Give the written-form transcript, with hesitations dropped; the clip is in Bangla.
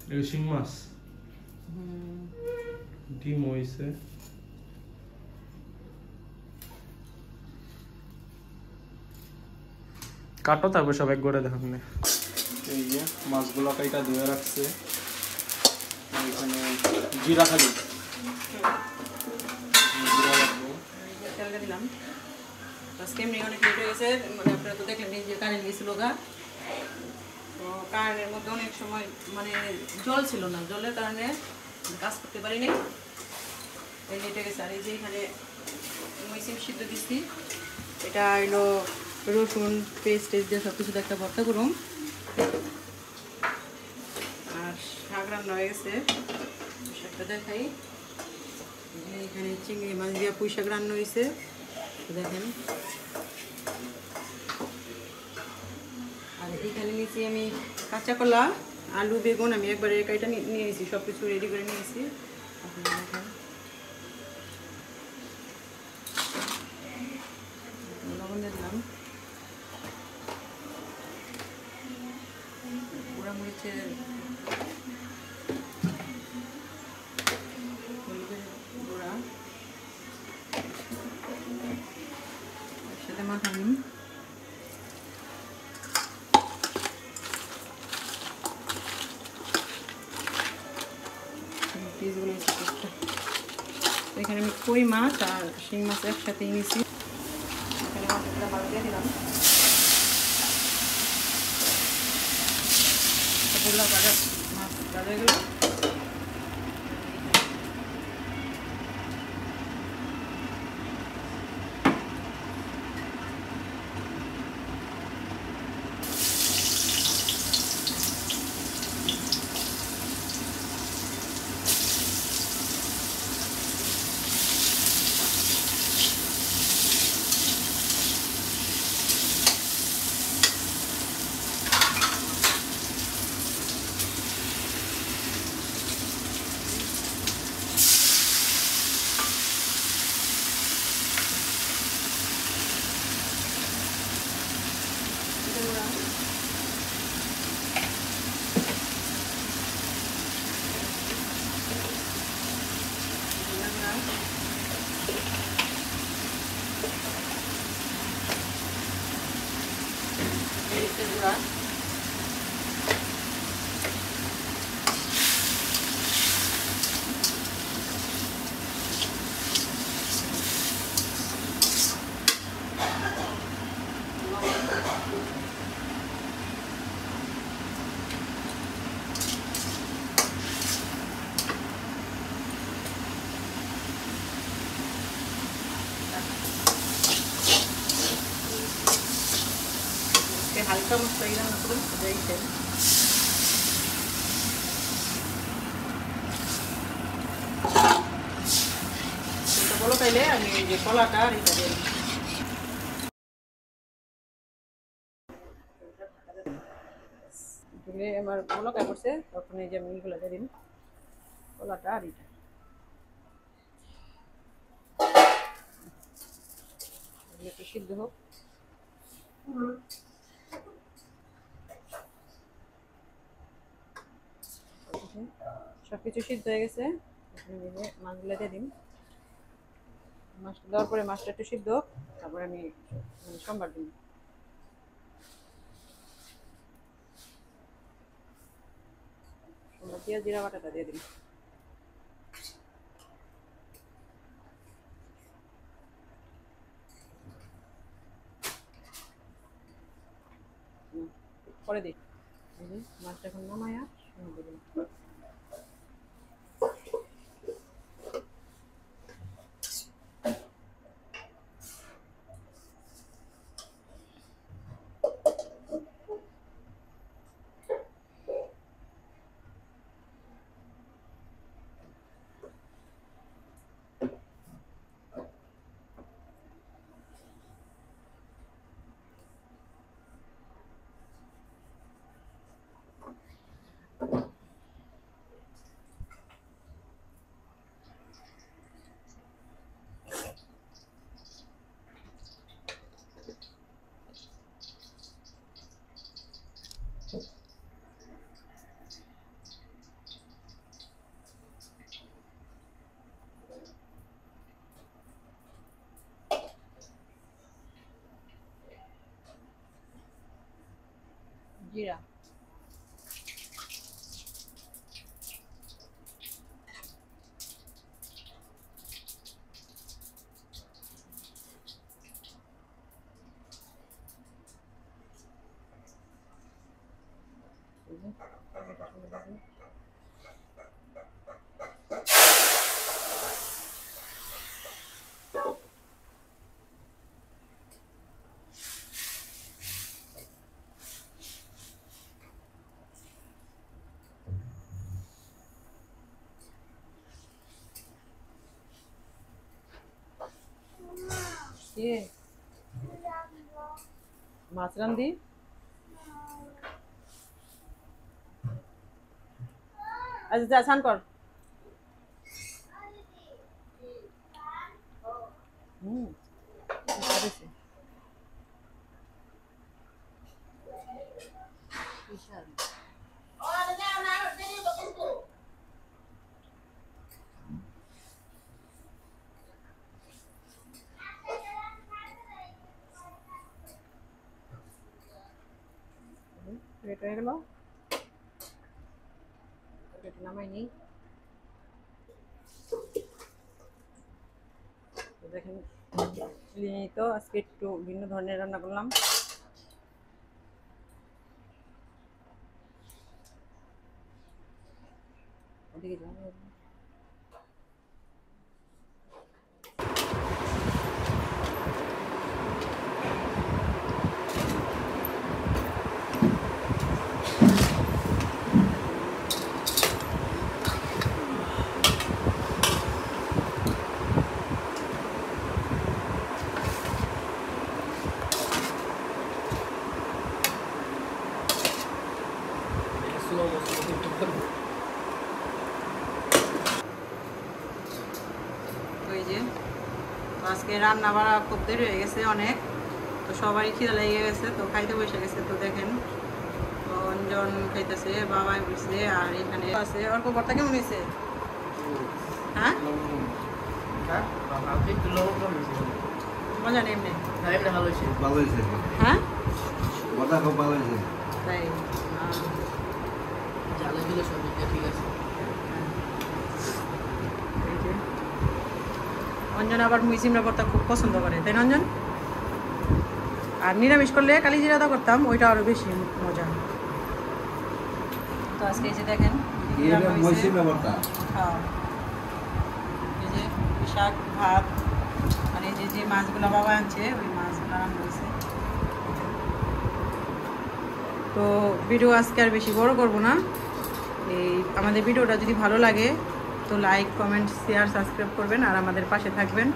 এই শিং মাছ ডিম হইছে কাটো তারপর সব এক করে দেখাম না এই যে মাছগুলো কাইটা ধুয়ে রাখছে এখানে জিরা খালি জিরা রাখবো তেলটা দিলাম আজকে এমনি অনেক লেট হয়ে গেছে মানে আপনারা তো দেখলেন যে কারেন্ট গেছিল গা তো কারেন্টের মধ্যে অনেক সময় মানে জল ছিল না জলের কারণে কাজ করতে পারিনি এই লেট হয়ে গেছে আর এই যে এখানে মরিচ সিদ্ধ দিচ্ছি এটা হলো রসুন পেস্ট দিয়ে সব কিছু একটা ভর্তা করুন আর শাক রান্না হয়ে গেছে শাকটা দেখাই এখানে চিংড়ি মাছ দিয়ে পুঁই শাক রান্না হয়েছে দেখেন আর এখানে নিয়েছি আমি কাঁচা কলা আলু বেগুন আমি একবারে কাইটা নিয়ে এসেছি সব কিছু রেডি করে নিয়েছি লবণ দিলাম পোড়া মরিচের গুঁড়া একসাথে মাখানি এখানে আমি কই মাছ আর শিং মাছ একসাথে নিয়েছি এখানে মাছটা ভালো দিয়ে দিলাম মাছ ভাজা গেল হালকা মশলা রান্না করুন যাইছেন বলো তাইলে আমি এই যে কলাটা আর এটা দিয়ে আমার বলকা করছে তখন এই যে আমি এইগুলো দিয়ে দিন কলাটা আর এটা একটু সিদ্ধ হোক সবকিছু সিদ্ধ হয়ে গেছে মাছগুলো দিয়ে দিন মাছটা দেওয়ার পরে মাছটা একটু সিদ্ধ হোক তারপরে আমি সোমবার দিন সোমবার দিয়ে জিরা বাটাটা দিয়ে দিন পরে দিই মাছটা এখন নামায়া দিন জিরা মাছ রান্ধি আচ্ছা যা স্নান কর হয়ে গেল নামাই নি দেখেন তো আজকে একটু ভিন্ন ধরনের রান্না করলাম ওদিকে যাবো ওই যে আজকে রান্না বাড়া খুব দেরি হয়ে গেছে অনেক তো সবারই খিদে লেগে গেছে তো খাইতে বসে গেছে তো দেখেন অঞ্জন খাইতেছে বাবাই বসছে আর এখানে আছে অল্প ভর্তা কেমন হয়েছে হ্যাঁ মজা নেই এমনি হ্যাঁ তাই অঞ্জন আবার মুইসিমরা ভর্তা খুব পছন্দ করে তাই না অঞ্জন আর নিরামিষ করলে কালি জিরাদা করতাম ওইটা আরো বেশি মজা তো আজকে এই যে দেখেন এই যে শাক ভাত আর এই যে মাছগুলো বাবা আনছে ওই মাছগুলো রান্না হয়েছে তো ভিডিও আজকে আর বেশি বড় করব না এই আমাদের ভিডিওটা যদি ভালো লাগে তো লাইক কমেন্ট শেয়ার সাবস্ক্রাইব করবেন আর আমাদের পাশে থাকবেন